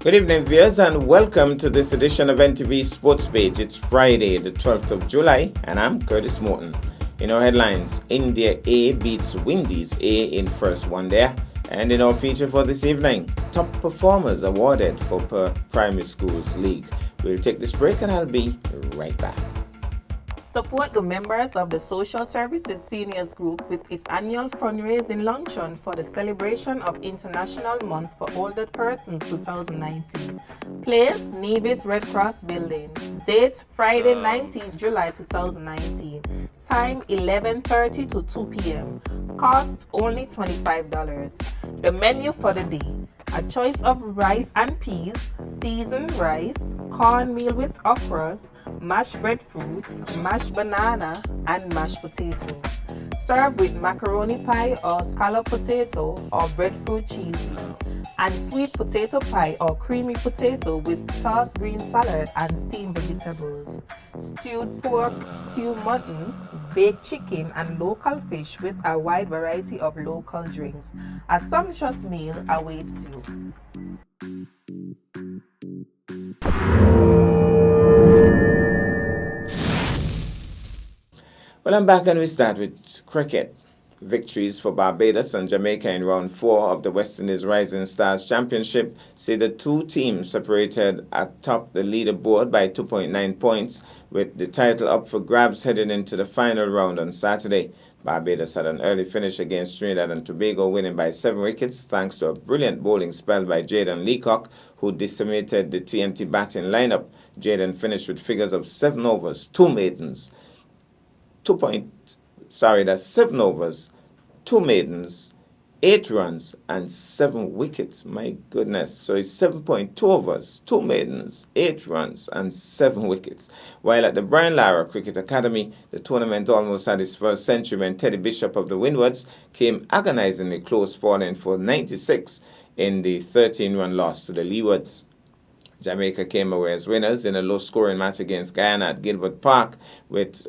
Good evening, viewers, and welcome to this edition of NTV Sports Page. It's Friday, the 12th of July, and I'm Curtis Morton. In our headlines, India A beats Windies A in first one day. And in our feature for this evening, top performers awarded for Primary Schools League. We'll take this break and I'll be right back. Support the members of the Social Services Seniors Group with its annual fundraising luncheon for the celebration of International Month for Older Persons 2019. Place, Nevis Red Cross Building. Date, Friday 19 July 2019. Time, 11:30 to 2 p.m. Cost, only $25. The menu for the day: a choice of rice and peas, seasoned rice, cornmeal with okras, mashed breadfruit, mashed banana, and mashed potato. Serve with macaroni pie or scallop potato or breadfruit cheesy, and sweet potato pie or creamy potato with tossed green salad and steamed vegetables. Stewed pork, stewed mutton, baked chicken, and local fish with a wide variety of local drinks. A sumptuous meal awaits you. Well, I'm back and we start with cricket. Victories for Barbados and Jamaica in round 4 of the West Indies Rising Stars Championship see the two teams separated atop the leaderboard by 2.9 points, with the title up for grabs heading into the final round on Saturday. Barbados had an early finish against Trinidad and Tobago, winning by 7 wickets thanks to a brilliant bowling spell by Jayden Leacock, who decimated the TNT batting lineup. Jayden finished with figures of 7 overs, 2 maidens, 7 overs, 2 maidens, 8 runs, and 7 wickets. My goodness. So it's 7.2 overs, 2 maidens, 8 runs, and 7 wickets. While at the Brian Lara Cricket Academy, the tournament almost had its first century when Teddy Bishop of the Windwards came agonizingly close, falling for 96 in the 13-run loss to the Leewards. Jamaica came away as winners in a low-scoring match against Guyana at Gilbert Park with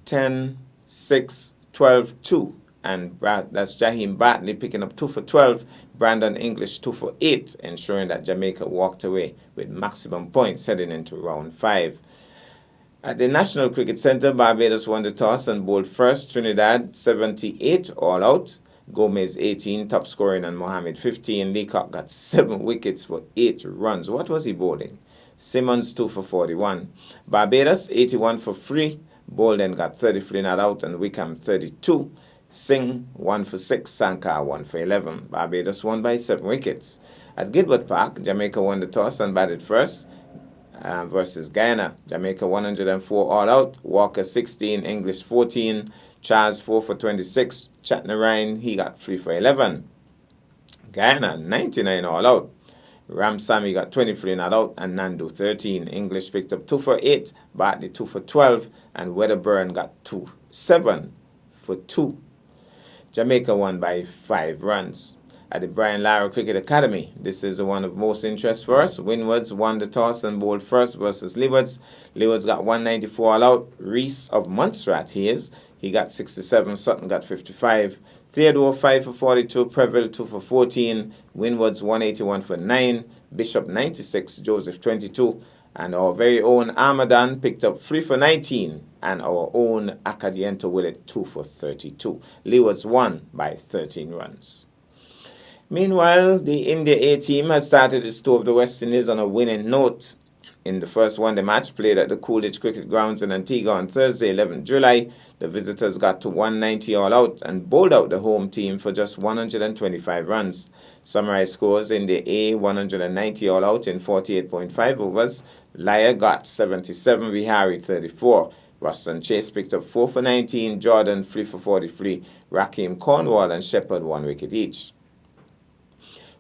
10, 6, 12, 2. And that's Jaheim Bartley picking up 2 for 12, Brandon English 2 for 8, ensuring that Jamaica walked away with maximum points heading into round 5. At the National Cricket Centre, Barbados won the toss and bowled first. Trinidad 78 all out, Gomez 18 top scoring, and Mohammed 15. Leacock got 7 wickets for 8 runs. What was he bowling? Simmons 2 for 41. Barbados 81 for 3. Bolden got 33 not out, and Wickham 32. Singh 1 for 6, Sankar 1 for 11. Barbados won by 7 wickets. At Gilbert Park, Jamaica won the toss and batted first versus Guyana. Jamaica 104 all out, Walker 16, English 14, Charles 4 for 26, Chatnarine, he got 3 for 11. Guyana 99 all out. Ramsamy got 23 not out, and Nandu 13. English picked up 2 for 8, Bartley 2 for 12, and Wedderburn got 7 for 2. Jamaica won by 5 runs. At the Brian Lara Cricket Academy, this is the one of most interest for us. Windwards won the toss and bowled first versus Leewards. Leewards got 194 all out. Reese of Montserrat, he got 67, Sutton got 55. Theodore 5 for 42, Preville 2 for 14, Windwards 181 for 9, Bishop 96, Joseph 22, and our very own Armadan picked up 3 for 19, and our own Acadiento Willett 2 for 32. Leewards won by 13 runs. Meanwhile, the India A team has started its tour of the West Indies on a winning note. In the first one-day match played at the Coolidge Cricket Grounds in Antigua on Thursday, 11 July, the visitors got to 190 all out and bowled out the home team for just 125 runs. Summarized scores: India A 190 all out in 48.5 overs. Laya got 77, Vihari 34. Ruston Chase picked up 4 for 19, Jordan 3 for 43, Rakeem Cornwall and Shepherd 1 wicket each.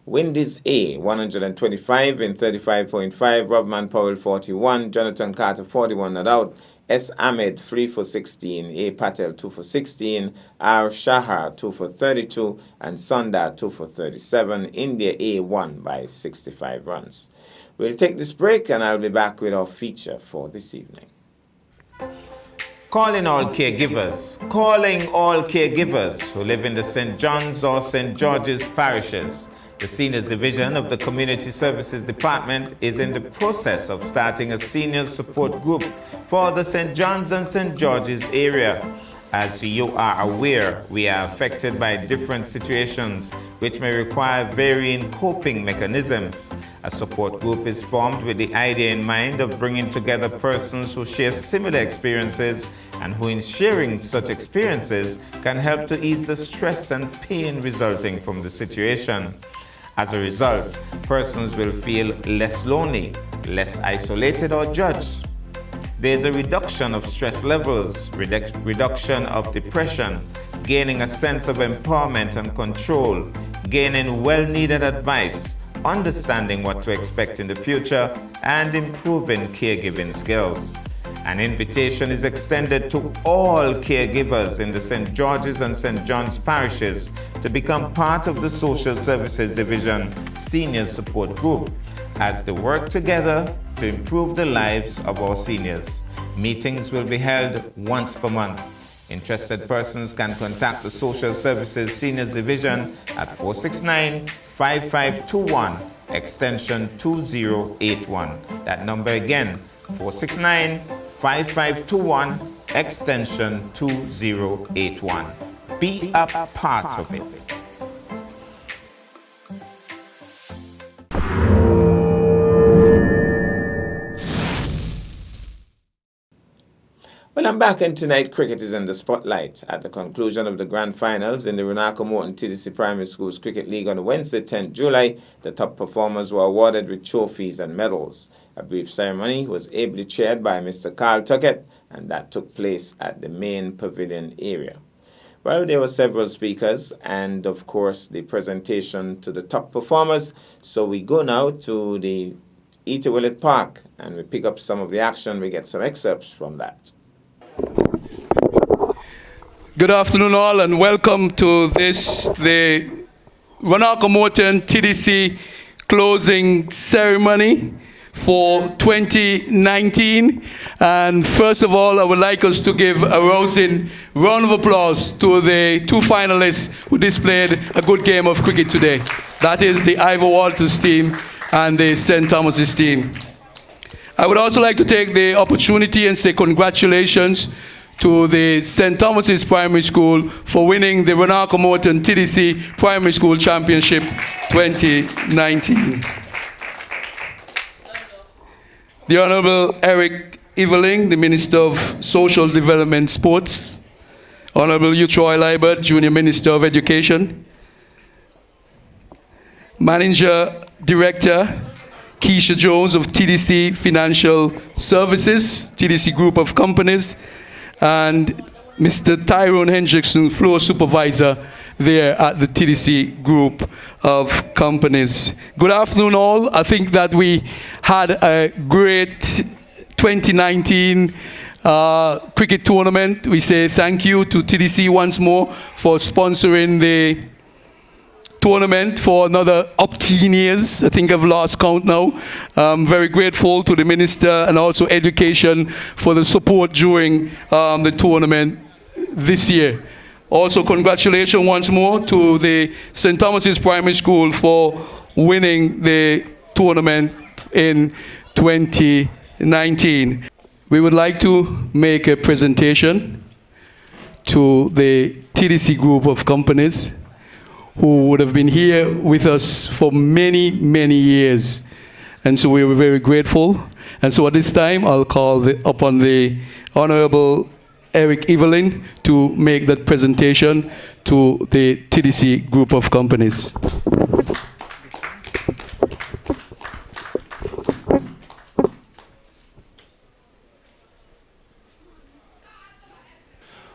Windies A 125 in 35.5, Robman Powell 41, Jonathan Carter 41 not out, S. Ahmed 3 for 16, A. Patel 2 for 16, R. Shahar 2 for 32, and Sundar 2 for 37. India A won by 65 runs. We'll take this break and I'll be back with our feature for this evening. Calling all caregivers who live in the St. John's or St. George's parishes. The Seniors Division of the Community Services Department is in the process of starting a senior support group for the St. John's and St. George's area. As you are aware, we are affected by different situations which may require varying coping mechanisms. A support group is formed with the idea in mind of bringing together persons who share similar experiences and who, in sharing such experiences, can help to ease the stress and pain resulting from the situation. As a result, persons will feel less lonely, less isolated or judged. There is a reduction of stress levels, reduction of depression, gaining a sense of empowerment and control, gaining well-needed advice, understanding what to expect in the future, and improving caregiving skills. An invitation is extended to all caregivers in the St. George's and St. John's parishes to become part of the Social Services Division Senior Support Group as they work together to improve the lives of our seniors. Meetings will be held once per month. Interested persons can contact the Social Services Seniors Division at 469-5521, extension 2081. That number again, 469-5521, extension 2081. Be a part of it. Well, I'm back, and tonight cricket is in the spotlight. At the conclusion of the grand finals in the Runako Morton TDC Primary Schools Cricket League on Wednesday, 10th July, the top performers were awarded with trophies and medals. A brief ceremony was ably chaired by Mr. Carl Tuckett, and that took place at the main pavilion area. Well, there were several speakers and, of course, the presentation to the top performers. So we go now to the E.T. Willett Park, and we pick up some of the action. We get some excerpts from that. Good afternoon all, and welcome to the Runako Morton TDC closing ceremony for 2019. And first of all, I would like us to give a rousing round of applause to the two finalists who displayed a good game of cricket today. That is the Ivor Walters team and the St. Thomas's team. I would also like to take the opportunity and say congratulations to the St. Thomas's Primary School for winning the Runako Morton TDC Primary School Championship 2019. The Honorable Eric Eveling, the Minister of Social Development Sports. Honorable Hugh Troy Liebert, Junior Minister of Education. Manager Director Keisha Jones of TDC Financial Services, TDC Group of Companies, and Mr. Tyrone Hendrickson, Floor Supervisor there at the TDC Group of Companies. Good afternoon all. I think that we had a great 2019 cricket tournament. We say thank you to TDC once more for sponsoring the tournament for another up 10 years. I think I've lost count now. I'm very grateful to the Minister and also Education for the support during the tournament this year. Also, congratulations once more to the St. Thomas's Primary School for winning the tournament in 2019. We would like to make a presentation to the TDC Group of Companies who would have been here with us for many, many years. And so we were very grateful. And so at this time, I'll call upon the Honorable Eric Eveling to make that presentation to the TDC Group of Companies.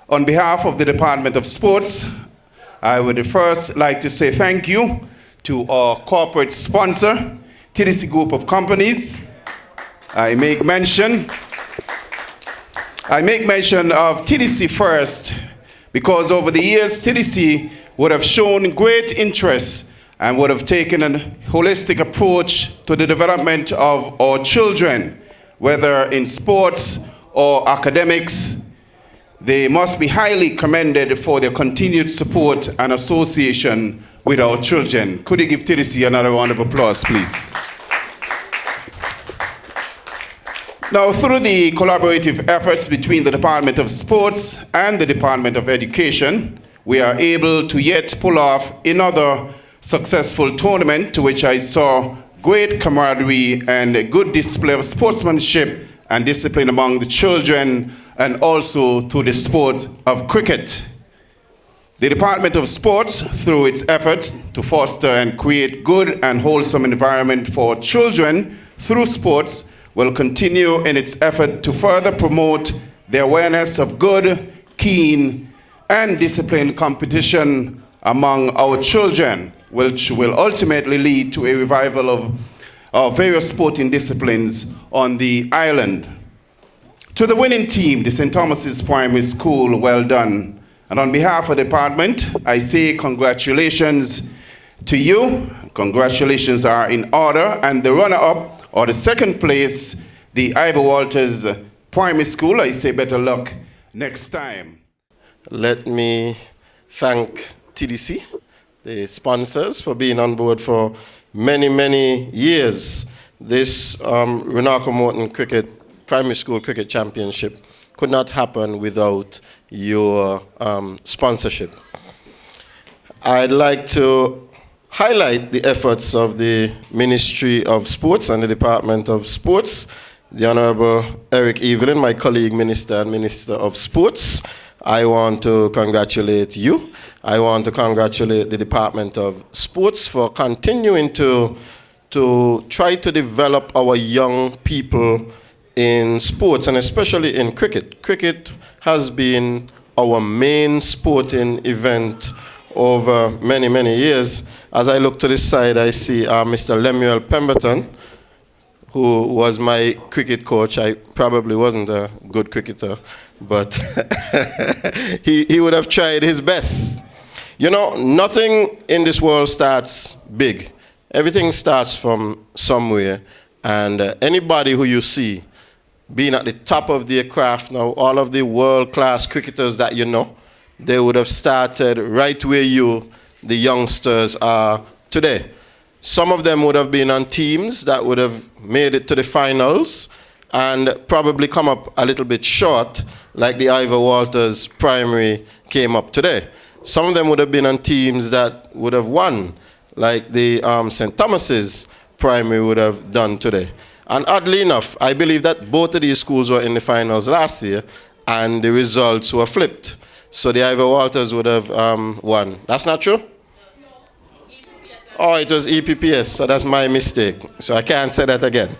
On behalf of the Department of Sports, I would first like to say thank you to our corporate sponsor, TDC Group of Companies. I make mention of TDC first because over the years, TDC would have shown great interest and would have taken a holistic approach to the development of our children, whether in sports or academics. They must be highly commended for their continued support and association with with our children. Could you give TDC another round of applause, please? Now, through the collaborative efforts between the Department of Sports and the Department of Education, we are able to yet pull off another successful tournament to which I saw great camaraderie and a good display of sportsmanship and discipline among the children, and also to the sport of cricket. The Department of Sports, through its efforts to foster and create good and wholesome environment for children through sports, will continue in its effort to further promote the awareness of good, keen, and disciplined competition among our children, which will ultimately lead to a revival of various sporting disciplines on the island. To the winning team, the St. Thomas's Primary School, well done. And on behalf of the department, I say congratulations to you. Congratulations are in order, and the runner-up, or the second place, the Ivor Walters Primary School, I say better luck next time. Let me thank TDC, the sponsors, for being on board for many, many years. This Renarco Morton Primary School Cricket Championship could not happen without your sponsorship. I'd like to highlight the efforts of the Ministry of Sports and the Department of Sports, the Honorable Eric Evelyn, my colleague minister and Minister of Sports. I want to congratulate you. I want to congratulate the Department of Sports for continuing to try to develop our young people in sports, and especially in cricket. Cricket has been our main sporting event over many, many years. As I look to this side, I see Mr. Lemuel Pemberton, who was my cricket coach. I probably wasn't a good cricketer, but he would have tried his best. You know, nothing in this world starts big. Everything starts from somewhere, and anybody who you see being at the top of their craft now, all of the world-class cricketers that you know, they would have started right where you, the youngsters, are today. Some of them would have been on teams that would have made it to the finals and probably come up a little bit short, like the Ivor Walters Primary came up today. Some of them would have been on teams that would have won, like the St. Thomas's Primary would have done today. And oddly enough, I believe that both of these schools were in the finals last year, and the results were flipped. So the Ivor Walters would have won. That's not true? Oh, it was EPPS, so that's my mistake. So I can't say that again.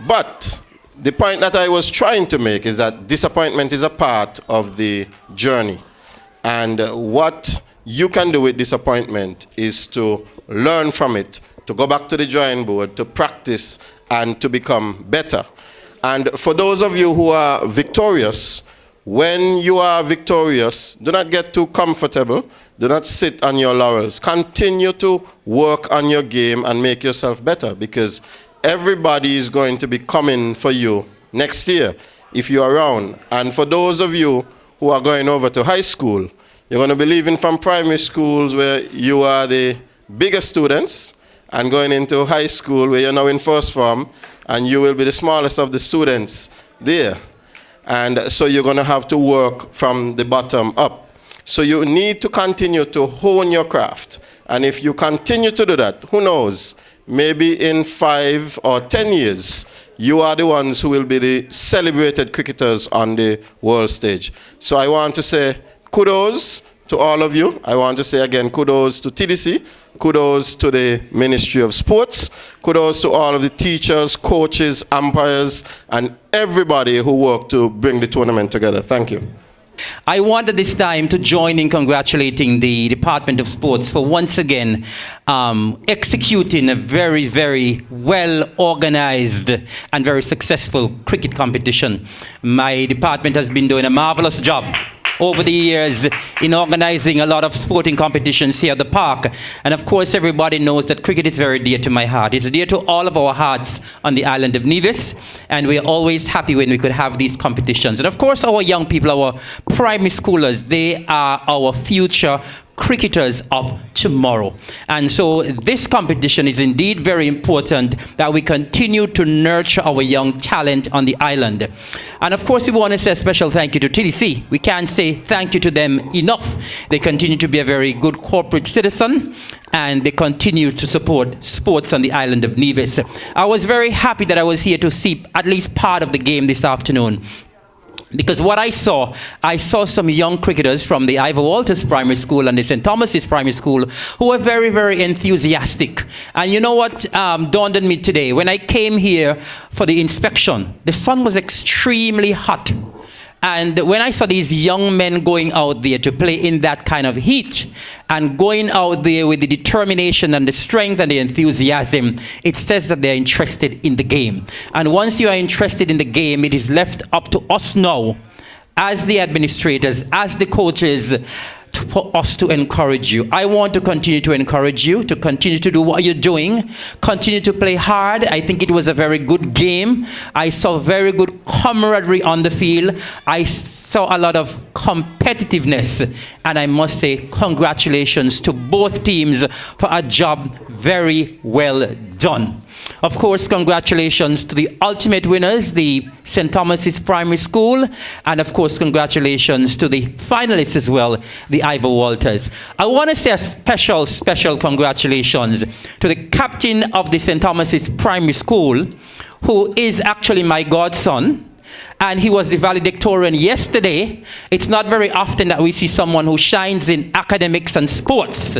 But the point that I was trying to make is that disappointment is a part of the journey. And what you can do with disappointment is to learn from it, to go back to the drawing board, to practice, and to become better. And for those of you who are victorious, when you are victorious, do not get too comfortable. Do not sit on your laurels. Continue to work on your game and make yourself better, because everybody is going to be coming for you next year if you're around. And for those of you who are going over to high school, you're going to be leaving from primary schools where you are the biggest students and going into high school where you're now in first form, and you will be the smallest of the students there. And so you're going to have to work from the bottom up. So you need to continue to hone your craft. And if you continue to do that, who knows, maybe in 5 or 10 years, you are the ones who will be the celebrated cricketers on the world stage. So I want to say kudos to all of you. I want to say again, kudos to TDC. Kudos to the Ministry of Sports. Kudos to all of the teachers, coaches, umpires, and everybody who worked to bring the tournament together. Thank you. I want at this time to join in congratulating the Department of Sports for once again executing a very, very well-organized and very successful cricket competition. My department has been doing a marvelous job over the years in organizing a lot of sporting competitions here at the park. And of course, everybody knows that cricket is very dear to my heart. It's dear to all of our hearts on the island of Nevis, and we're always happy when we could have these competitions. And of course, our young people, our primary schoolers, they are our future cricketers of tomorrow. And so this competition is indeed very important, that we continue to nurture our young talent on the island. And of course, we want to say a special thank you to TDC. We can't say thank you to them enough. They continue to be a very good corporate citizen, and they continue to support sports on the island of Nevis. I was very happy that I was here to see at least part of the game this afternoon. Because what I saw some young cricketers from the Ivor Walters Primary School and the St. Thomas's Primary School who were very, very enthusiastic. And you know what dawned on me today? When I came here for the inspection, the sun was extremely hot. And when I saw these young men going out there to play in that kind of heat, and going out there with the determination and the strength and the enthusiasm, it says that they're interested in the game. And once you are interested in the game, it is left up to us now, as the administrators, as the coaches, for us to encourage you. I want to continue to encourage you to continue to do what you're doing, continue to play hard. I think it was a very good game. I saw very good camaraderie on the field. I saw a lot of competitiveness, and I must say congratulations to both teams for a job very well done. Of course, congratulations to the ultimate winners, the St. Thomas's Primary School, and of course, congratulations to the finalists as well, the Ivor Walters. I want to say a special congratulations to the captain of the St. Thomas's Primary School, who is actually my godson, and he was the valedictorian yesterday. It's not very often that we see someone who shines in academics and sports.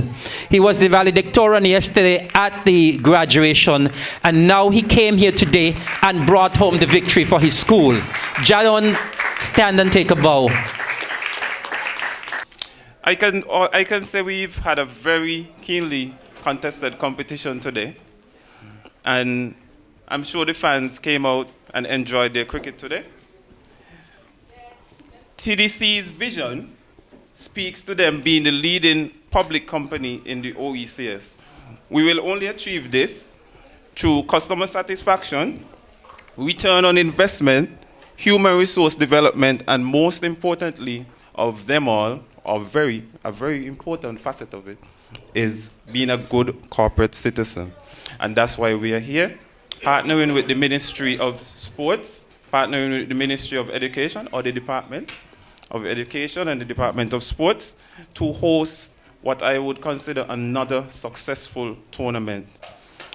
He was the valedictorian yesterday at the graduation, and now he came here today and brought home the victory for his school. Jadon, stand and take a bow. I can say we've had a very keenly contested competition today, and I'm sure the fans came out and enjoyed their cricket today. TDC's vision speaks to them being the leading public company in the OECS. We will only achieve this through customer satisfaction, return on investment, human resource development, and most importantly of them all, a very important facet of it, is being a good corporate citizen. And that's why we are here, partnering with the Ministry of Sports, partnering with the Ministry of Education, or the Department of Education and the Department of Sports, to host what I would consider another successful tournament.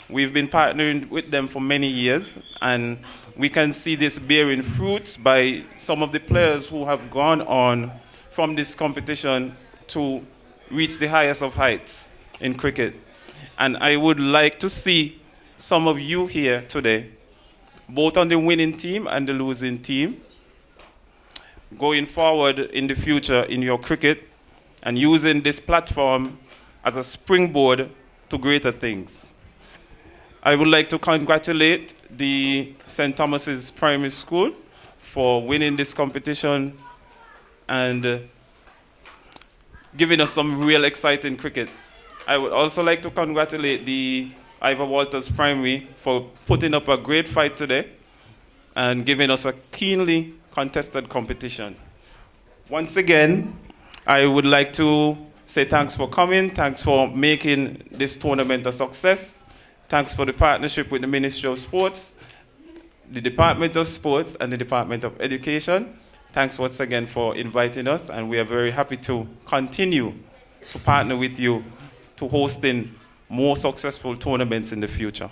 We've been partnering with them for many years, and we can see this bearing fruits by some of the players who have gone on from this competition to reach the highest of heights in cricket. And I would like to see some of you here today, both on the winning team and the losing team, going forward in the future in your cricket and using this platform as a springboard to greater things. I would like to congratulate the St. Thomas's Primary School for winning this competition and giving us some real exciting cricket. I would also like to congratulate the Ivor Walters Primary for putting up a great fight today and giving us a keenly contested competition. Once again, I would like to say thanks for coming, thanks for making this tournament a success, thanks for the partnership with the Ministry of Sports, the Department of Sports, and the Department of Education. Thanks once again for inviting us, and we are very happy to continue to partner with you to hosting more successful tournaments in the future.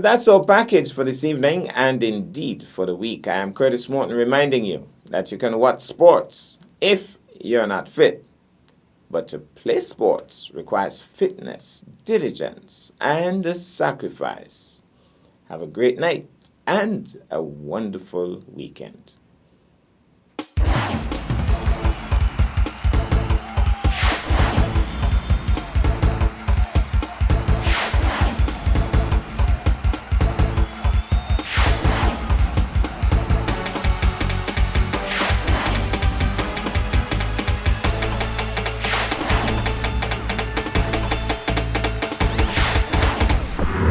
Well, that's our package for this evening and indeed for the week. I am Curtis Morton reminding you that you can watch sports if you're not fit. But to play sports requires fitness, diligence, and a sacrifice. Have a great night and a wonderful weekend.